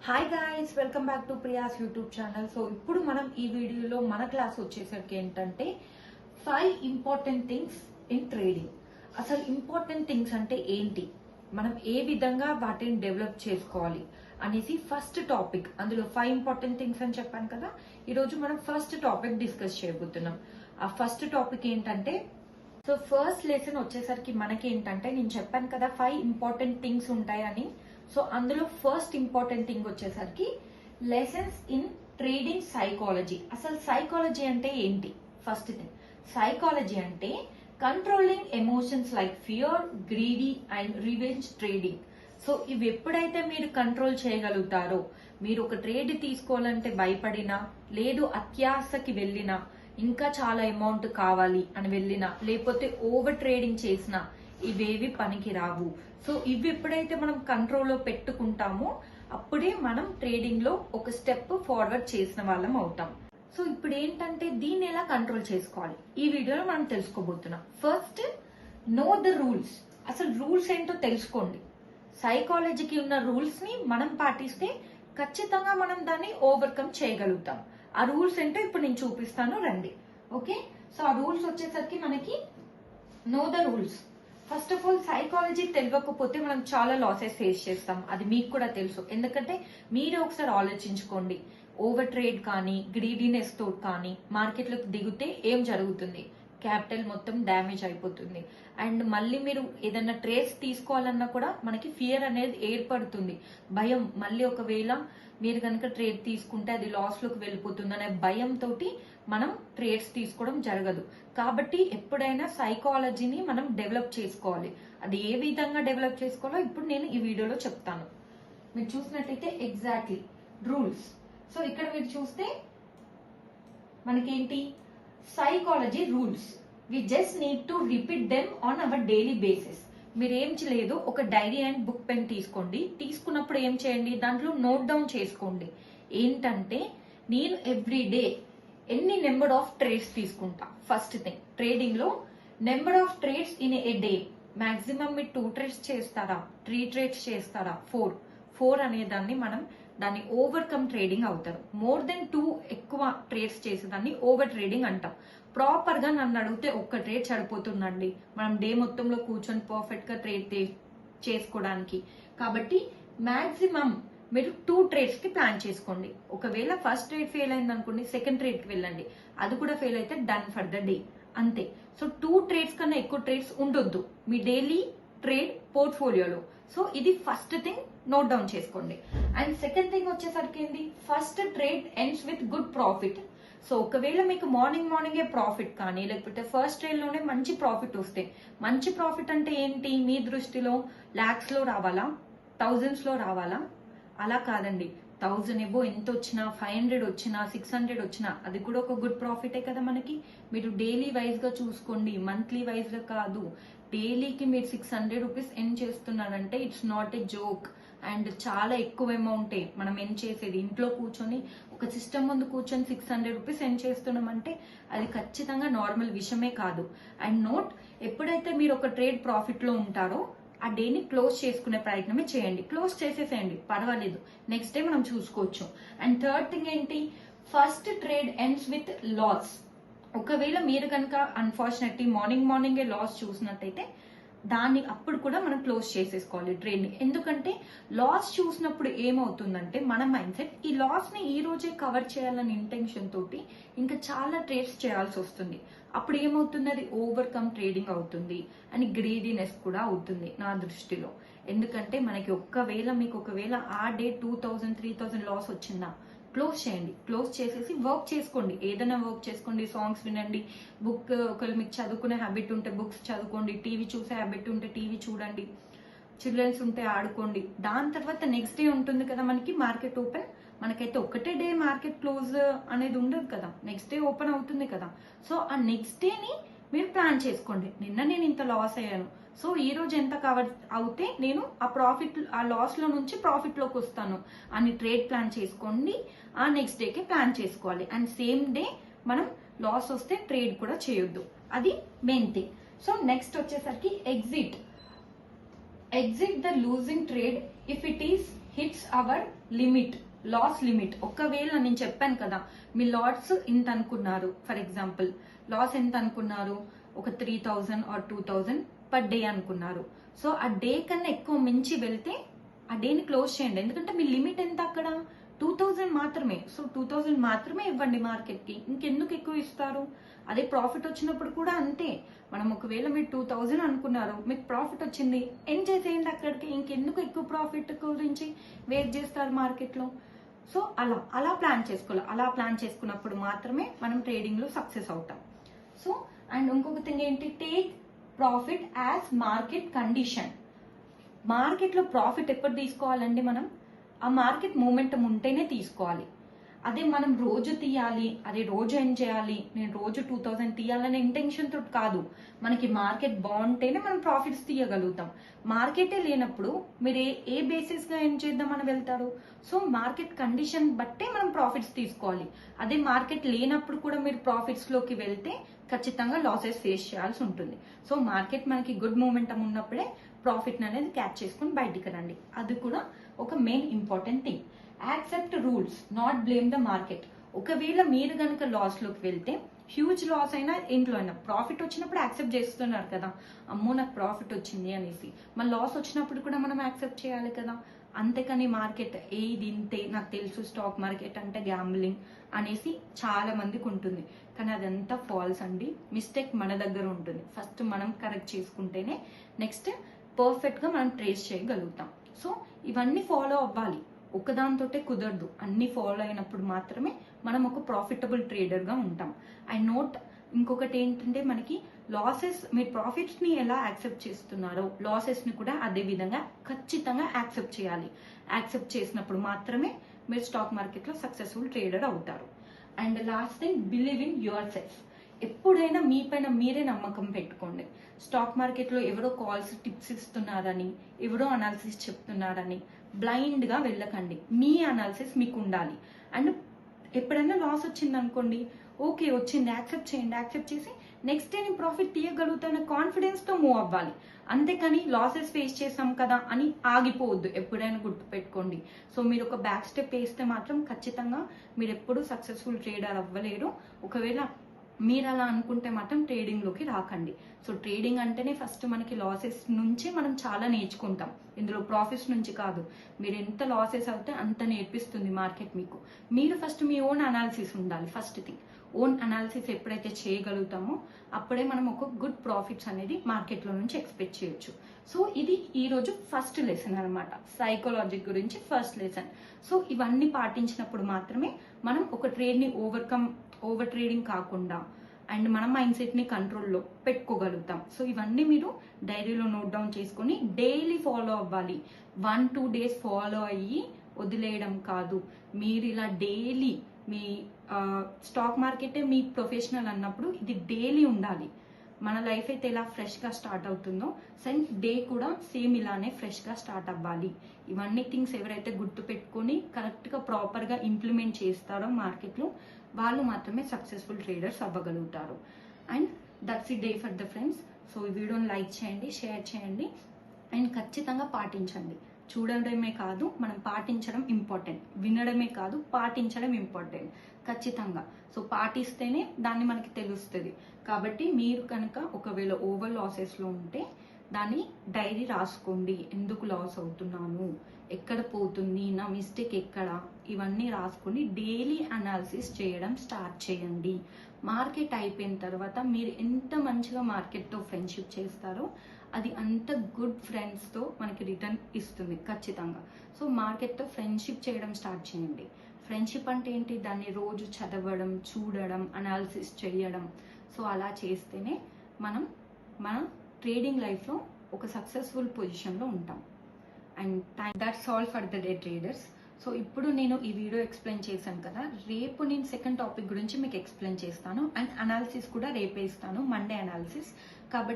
Hi guys, welcome back to Priya's YouTube channel. So ఇప్పుడు మనం ఈ వీడియోలో మన క్లాస్ వచ్చేసరికి ఏంటంటే 5 ఇంపార్టెంట్ థింగ్స్ ఇన్ ట్రేడింగ్. అసలు ఇంపార్టెంట్ థింగ్స్ అంటే ఏంటి, మనం ఏ విధంగా వాటిని డెవలప్ చేసుకోవాలి అనేసి ఫస్ట్ టాపిక్. అందులో 5 ఇంపార్టెంట్ థింగ్స్ అని చెప్పాను కదా, ఈరోజు మనం ఫస్ట్ టాపిక్ డిస్కస్ చేయబోతున్నాం. ఆ ఫస్ట్ టాపిక్ ఏంటంటే, సో ఫస్ట్ లెసన్ వచ్చేసరికి మనకి ఏంటంటే, నేను చెప్పాను కదా 5 ఇంపార్టెంట్ థింగ్స్ ఉంటాయని. సో అందులో ఫస్ట్ ఇంపార్టెంట్ థింగ్ వచ్చేసరికి లెసన్స్ ఇన్ ట్రేడింగ్ సైకాలజీ. అసలు సైకాలజీ అంటే ఏంటి? ఫస్ట్ థింగ్, సైకాలజీ అంటే controlling emotions like fear, greedy and revenge trading. So ఇవి ఎప్పుడైతే మీరు కంట్రోల్ చేయగలుగుతారో, మీరు ఒక ట్రేడ్ తీసుకోవాలంటే భయపడినా, లేదు అత్యాశకి వెళ్ళినా, ఇంకా చాలా అమౌంట్ కావాలి అని వెళ్ళినా, లేకపోతే ఓవర్ ట్రేడింగ్ చేసినా ఇవేవి పనికి రావు. సో ఇవి ఎప్పుడైతే మనం కంట్రోల్లో పెట్టుకుంటామో అప్పుడే మనం ట్రేడింగ్ లో ఒక స్టెప్ ఫార్వర్డ్ చేసిన వాళ్ళం అవుతాం. సో ఇప్పుడు ఏంటంటే, దీన్ని ఎలా కంట్రోల్ చేసుకోవాలి ఈ వీడియోలో మనం తెలుసుకోబోతున్నాం. First, know the rules. అసలు రూల్స్ ఏంటో తెలుసుకోండి. సైకాలజీకి ఉన్న రూల్స్ ని మనం పాటిస్తే ఖచ్చితంగా మనం దాన్ని ఓవర్కమ్ చేయగలుగుతాం. ఆ రూల్స్ ఏంటో ఇప్పుడు నేను చూపిస్తాను, రండి. ఓకే, సో ఆ రూల్స్ వచ్చేసరికి మనకి know the rules. First of all, psychology తెలియకపోతే మనం చాలా లాసెస్ ఫేస్ చేస్తాం. అది మీకు కూడా తెలుసు. ఎందుకంటే మీరే ఒకసారి ఆలోచించుకోండి, ఓవర్ ట్రేడ్ కానీ గ్రీడీనెస్ తో కానీ మార్కెట్లోకి దిగితే ఏం జరుగుతుంది? క్యాపిటల్ మొత్తం డ్యామేజ్ అయిపోతుంది. అండ్ మళ్ళీ మీరు ఏదైనా ట్రేడ్స్ తీసుకోవాలన్నా కూడా మనకి ఫియర్ అనేది ఏర్పడుతుంది, భయం. మళ్ళీ ఒకవేళ మీరు కనుక ట్రేడ్ తీసుకుంటే అది లాస్ లోకి వెళ్ళిపోతుంది అనే భయంతో మనం ట్రేడ్స్ తీసుకోవడం జరగదు. కాబట్టి ఎప్పుడైనా సైకాలజీని మనం డెవలప్ చేసుకోవాలి. అది ఏ విధంగా డెవలప్ చేసుకోవాలో ఇప్పుడు నేను ఈ వీడియోలో చెప్తాను. మీరు చూసినట్టయితే ఎగ్జాక్ట్లీ రూల్స్. సో ఇక్కడ మీరు చూస్తే మనకేంటి, psychology rules. We just need to repeat them on our daily basis. మీరు ఏం చేయలేదు, ఒక డైరీ అండ్ బుక్ పెన్ తీసుకోండి. తీసుకున్నప్పుడు ఏం చేయండి, దాంట్లో నోట్ డౌన్ చేసుకోండి. ఏంటంటే, నేను ఎవ్రీ డే ఎన్ని నెంబర్ ఆఫ్ ట్రేడ్స్ తీసుకుంటా. ఫస్ట్ థింగ్, ట్రేడింగ్ లో number of trades in a day. Maximum మీరు 2 ట్రేడ్స్ చేస్తారా, 3 ట్రేడ్స్ చేస్తారా, 4 అనే దాన్ని మనం దాన్ని ఓవర్కమ్ ట్రేడింగ్ అవుతారు. మోర్ దెన్ 2 ఎక్కువ ట్రేడ్స్ చేసేదాన్ని ఓవర్ ట్రేడింగ్ అంటాం. ప్రాపర్ గా నన్ను అడిగితే ఒక్క ట్రేడ్ సరిపోతుందండి మనం డే మొత్తంలో కూర్చొని పర్ఫెక్ట్ గా ట్రేడ్ చేసుకోవడానికి. కాబట్టి మాక్సిమం మీరు 2 ట్రేడ్స్ కి ప్లాన్ చేసుకోండి. ఒకవేళ ఫస్ట్ ట్రేడ్ ఫెయిల్ అయింది అనుకోండి, సెకండ్ ట్రేడ్ కి వెళ్ళండి. అది కూడా ఫెయిల్ అయితే డన్ ఫర్ ద డే, అంతే. సో 2 ట్రేడ్స్ కన్నా ఎక్కువ ట్రేడ్స్ ఉండొద్దు మీ డైలీ ట్రేడ్ పోర్ట్ఫోలియోలో. సో ఇది ఫస్ట్ థింగ్, నోట్ డౌన్ చేసుకోండి. అండ్ సెకండ్ థింగ్ వచ్చేసరికి ఏంటి, first trade ends with good profit. So ఒకవేళ మీకు మార్నింగే ప్రాఫిట్ కానీ, లేకపోతే ఫస్ట్ ట్రేడ్ లోనే మంచి ప్రాఫిట్ వస్తే, మంచి ప్రాఫిట్ అంటే ఏంటి మీ దృష్టిలో, లాక్స్ లో రావాలా, థౌజండ్స్ లో రావాలా? అలా కాదండి. 1000 ఎబో ఎంత వచ్చినా, 500 వచ్చినా, 600 వచ్చినా అది కూడా ఒక గుడ్ ప్రాఫిటే కదా మనకి. మీరు డైలీ వైజ్ గా చూసుకోండి, మంత్లీ వైజ్ గా కాదు. డైలీకి మీరు 600 రూపీస్ ఎన్ చేస్తున్నారంటే it's not a joke. And చాలా ఎక్కువ అమౌంటే మనం ఎన్ చేసేది. ఇంట్లో కూర్చొని ఒక సిస్టమ్ ముందు కూర్చొని 600 రూపీస్ ఎన్ చేస్తున్నాం అంటే అది ఖచ్చితంగా నార్మల్ విషయమే కాదు. అండ్ నోట్, ఎప్పుడైతే మీరు ఒక ట్రేడ్ ప్రాఫిట్ లో ఉంటారో ఆ డేని క్లోజ్ చేసుకునే ప్రయత్నమే చేయండి. క్లోజ్ చేసేసేయండి, పర్వాలేదు, నెక్స్ట్ డే మనం చూసుకోవచ్చు. అండ్ థర్డ్ థింగ్ ఏంటి, first trade ends with loss. ఒకవేళ మీరు కనుక అన్ఫార్చునేట్లీ మార్నింగే లాస్ చూసినట్టయితే దాన్ని అప్పుడు కూడా మనం క్లోజ్ చేసేసుకోవాలి ట్రేడ్ ని. ఎందుకంటే లాస్ చూసినప్పుడు ఏమవుతుందంటే మన మైండ్ సెట్ ఈ లాస్ ని ఈ రోజే కవర్ చేయాలనే ఇంటెన్షన్ తోటి ఇంకా చాలా ట్రేడ్స్ చేయాల్సి వస్తుంది. అప్పుడు ఏమవుతుంది, అది ఓవర్కమ్ ట్రేడింగ్ అవుతుంది అని గ్రీడీనెస్ కూడా అవుతుంది నా దృష్టిలో. ఎందుకంటే మనకి మీకు ఒకవేళ ఆ డే 2000 3000 లాస్ వచ్చిందా, క్లోజ్ చేయండి. క్లోజ్ చేసేసి వర్క్ చేసుకోండి, ఏదైనా వర్క్ చేసుకోండి, సాంగ్స్ వినండి, బుక్, ఒకవేళ మీకు చదువుకునే హ్యాబిట్ ఉంటే బుక్స్ చదువుకోండి, టీవీ చూసే హ్యాబిట్ ఉంటే టీవీ చూడండి, చిల్డ్రన్స్ ఉంటే ఆడుకోండి. దాని తర్వాత నెక్స్ట్ డే ఉంటుంది కదా మనకి మార్కెట్ ఓపెన్. మనకైతే ఒకటే డే మార్కెట్ క్లోజ్ అనేది ఉండదు కదా, నెక్స్ట్ డే ఓపెన్ అవుతుంది కదా. సో ఆ నెక్స్ట్ డేని మీరు ప్లాన్ చేసుకోండి. నిన్న నేను ఇంత లాస్ అయ్యాను, సో ఈ రోజు ఎంత కవర్ అవుతే నేను ఆ లాస్ లో నుంచి ప్రాఫిట్ లోకి వస్తాను అని ట్రేడ్ ప్లాన్ చేసుకోండి. ఆ నెక్స్ట్ డేకి ప్లాన్ చేసుకోవాలి. అండ్ సేమ్ డే మనం లాస్ వస్తే ట్రేడ్ కూడా చేయొద్దు, అది మెయిన్ థింగ్. సో నెక్స్ట్ వచ్చేసరికి exit the losing trade if it is hits our loss limit. ఒకవేళ నేను చెప్పాను కదా, మీ లాట్స్ ఇంత అనుకున్నారు, ఫర్ ఎగ్జాంపుల్ లాస్ ఎంత అనుకున్నారు, ఒక 3000 ఆర్ 2000 పర్ డే అనుకున్నారు. సో ఆ డే కన్నా ఎక్కువ మించి వెళ్తే ఆ డేని క్లోజ్ చేయండి. ఎందుకంటే మీ లిమిట్ ఎంత అక్కడ 2000 మాత్రమే. సో 2000 మాత్రమే ఇవ్వండి మార్కెట్ కి, ఇంకెందుకు ఎక్కువ ఇస్తారు. అదే ప్రాఫిట్ వచ్చినప్పుడు కూడా అంతే. మనం ఒకవేళ మీరు 2000 అనుకున్నారు, మీకు ప్రాఫిట్ వచ్చింది, ఏం చేసేయండి అక్కడికి, ఇంకెందుకు ఎక్కువ ప్రాఫిట్ గురించి వెయిట్ చేస్తారు మార్కెట్ లో. సో అలా ప్లాన్ చేసుకోవాలి. అలా ప్లాన్ చేసుకున్నప్పుడు మాత్రమే మనం ట్రేడింగ్ లో సక్సెస్ అవుతాం. సో అండ్ ఇంకొక థింగ్ ఏంటి, take profit as market condition. Market లో ప్రాఫిట్ ఎప్పుడు తీసుకోవాలండి, మనం ఆ మార్కెట్ మూమెంటం ఉంటేనే తీసుకోవాలి. అదే మనం రోజు తీయాలి, అదే రోజు ఏం చేయాలి, నేను రోజు 2000 తీయాలనే ఇంటెన్షన్ తోటి కాదు. మనకి మార్కెట్ బాగుంటేనే మనం ప్రాఫిట్స్ తీయగలుగుతాం. మార్కెటే లేనప్పుడు మీరు ఏ బేసిస్ గా ఏం చేద్దామని వెళ్తారు. సో మార్కెట్ కండిషన్ బట్టే మనం ప్రాఫిట్స్ తీసుకోవాలి. అదే మార్కెట్ లేనప్పుడు కూడా మీరు ప్రాఫిట్స్ లోకి వెళ్తే ఖచ్చితంగా లాసెస్ ఫేస్ చేయాల్సి ఉంటుంది. సో మార్కెట్ మనకి గుడ్ మూమెంటం ఉన్నప్పుడే ప్రాఫిట్ అనేది క్యాచ్ చేసుకుని బయటికి రండి. అది కూడా ఒక main important thing. Accept rules, not blame the market. ఒకవేళ మీరు కనుక లాస్ లోకి వెళ్తే, హ్యూజ్ లాస్ అయినా ఇంట్లో అయినా, ప్రాఫిట్ వచ్చినప్పుడు యాక్సెప్ట్ చేస్తున్నారు కదా, అమ్మో నాకు ప్రాఫిట్ వచ్చింది అనేసి. మన లాస్ వచ్చినప్పుడు కూడా మనం యాక్సెప్ట్ చేయాలి కదా. అంతేకాని మార్కెట్ ఇది ఇంతే, నాకు తెలుసు స్టాక్ మార్కెట్ అంటే గ్యాంబ్లింగ్ అనేసి చాలా మందికి ఉంటుంది. కానీ అదంతా ఫాల్స్ అండి. మిస్టేక్ మన దగ్గర ఉంటుంది. ఫస్ట్ మనం కరెక్ట్ చేసుకుంటేనే నెక్స్ట్ పర్ఫెక్ట్ గా మనం ట్రేస్ చేయగలుగుతాం. సో ఇవన్నీ ఫాలో అవ్వాలి, ఒకదానితోటే కుదరదు. అన్ని ఫాలో అయినప్పుడు మాత్రమే మనం ఒక ప్రాఫిటబుల్ ట్రేడర్ గా ఉంటాం. అండ్ ఇంకొకటి ఏంటంటే, మనకి లాసెస్, మీరు ప్రాఫిట్స్ ని ఎలా యాక్సెప్ట్ చేస్తున్నారో లాసెస్ ని కూడా అదే విధంగా ఖచ్చితంగా యాక్సెప్ట్ చేయాలి. యాక్సెప్ట్ చేసినప్పుడు మాత్రమే మీరు స్టాక్ మార్కెట్ లో సక్సెస్ఫుల్ ట్రేడర్ అవుతారు. And last thing, believe in your self. ఎప్పుడైనా మీ పైన మీరే నమ్మకం పెట్టుకోండి. స్టాక్ మార్కెట్ లో ఎవరో కాల్స్ టిప్స్ ఇస్తున్నారని, ఎవరో అనాలిసిస్ చెప్తున్నారని బ్లైండ్ గా వెళ్ళకండి. మీ అనాలిసిస్ మీకు ఉండాలి. అండ్ ఎప్పుడైనా లాస్ వచ్చింది అనుకోండి, ఓకే వచ్చింది, యాక్సెప్ట్ చేయండి. యాక్సెప్ట్ చేసి నెక్స్ట్ డే నేను ప్రాఫిట్ తీయగలుగుతాను కాన్ఫిడెన్స్ తో మూవ్ అవ్వాలి. అంతేకాని లాసెస్ ఫేస్ చేసాం కదా అని ఆగిపోవద్దు. ఎప్పుడైనా గుర్తు పెట్టుకోండి. సో మీరు ఒక బ్యాక్ స్టెప్ వేస్తే మాత్రం ఖచ్చితంగా మీరు ఎప్పుడు సక్సెస్ఫుల్ ట్రేడర్ అవ్వలేరు. ఒకవేళ మీరు అలా అనుకుంటే మాత్రం ట్రేడింగ్ లోకి రాకండి. సో ట్రేడింగ్ అంటేనే ఫస్ట్ మనకి లాసెస్ నుంచి మనం చాలా నేర్చుకుంటాం, ఇందులో ప్రాఫిట్స్ నుంచి కాదు. మీరు ఎంత లాసెస్ అవుతే అంత నేర్పిస్తుంది మార్కెట్ మీకు. మీరు ఫస్ట్ మీ ఓన్ అనాలిసిస్ ఉండాలి. ఫస్ట్ థింగ్, ఓన్ అనాలిసిస్ ఎప్పుడైతే చేయగలుగుతామో అప్పుడే మనం ఒక గుడ్ ప్రాఫిట్స్ అనేది మార్కెట్ లో నుంచి ఎక్స్పెక్ట్ చేయొచ్చు. సో ఇది ఈ రోజు ఫస్ట్ లెసన్ అనమాట, సైకాలజీ గురించి ఫస్ట్ లెసన్. సో ఇవన్నీ పాటించినప్పుడు మాత్రమే మనం ఒక ట్రేడ్ ని ఓవర్ ట్రేడింగ్ కాకుండా అండ్ మన మైండ్ సెట్ ని కంట్రోల్లో పెట్టుకోగలుగుతాం. సో ఇవన్నీ మీరు డైరీలో నోట్ డౌన్ చేసుకొని డైలీ ఫాలో అవ్వాలి. 1-2 days ఫాలో అయ్యి వదిలేయడం కాదు. మీరు ఇలా డైలీ మీ స్టాక్ మార్కెటే మీ ప్రొఫెషనల్ అన్నప్పుడు ఇది డైలీ ఉండాలి. మన లైఫ్ అయితే ఎలా ఫ్రెష్ గా స్టార్ట్ అవుతుందో సేమ్ డే కూడా సేమ్ ఇలానే ఫ్రెష్ గా స్టార్ట్ అవ్వాలి. ఇవన్నీ థింగ్స్ ఎవరైతే గుర్తు పెట్టుకొని కరెక్ట్ గా ప్రాపర్ గా ఇంప్లిమెంట్ చేస్తారో మార్కెట్ లో, వాళ్ళు మాత్రమే సక్సెస్ఫుల్ ట్రేడర్స్ అవ్వగలుగుతారు. And that's the day for the friends. So ఈ వీడియోని లైక్ చేయండి, షేర్ చేయండి అండ్ ఖచ్చితంగా పాటించండి. చూడడమే కాదు, మనం పాటించడం ఇంపార్టెంట్. వినడమే కాదు, పాటించడం ఇంపార్టెంట్ ఖచ్చితంగా. సో పాటిస్తేనే దాన్ని మనకి తెలుస్తుంది. కాబట్టి మీరు కనుక ఒకవేళ ఓవర్ లాసెస్ లో ఉంటే దాన్ని డైరీ రాసుకోండి. ఎందుకు లాస్ అవుతున్నాను, ఎక్కడ పోతుంది, నా మిస్టేక్ ఎక్కడ, ఇవన్నీ రాసుకొని డైలీ అనాలిసిస్ చేయడం స్టార్ట్ చేయండి. మార్కెట్ అయిపోయిన తర్వాత మీరు ఎంత మంచిగా మార్కెట్తో ఫ్రెండ్షిప్ చేస్తారో అది అంత గుడ్ ఫ్రెండ్స్తో మనకి రిటర్న్ ఇస్తుంది ఖచ్చితంగా. సో మార్కెట్తో ఫ్రెండ్షిప్ చేయడం స్టార్ట్ చేయండి. ఫ్రెండ్షిప్ అంటే ఏంటి, దాన్ని రోజు చదవడం, చూడడం, అనాలిసిస్ చేయడం. సో అలా చేస్తేనే మనం మన ట్రేడింగ్ లైఫ్లో ఒక సక్సెస్ఫుల్ పొజిషన్లో ఉంటాం. And that's all for the day traders. So ఇప్పుడు నేను ఈ వీడియో ఎక్స్ప్లెయిన్ చేశాను కదా, రేపు నేను సెకండ్ టాపిక్ గురించి మీకు ఎక్స్ప్లెయిన్ చేస్తాను. అండ్ అనాలిసిస్ కూడా రేపే ఇస్తాను, మండే అనాలిసిస్. కాబట్టి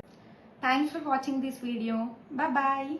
thanks for watching this video. Bye.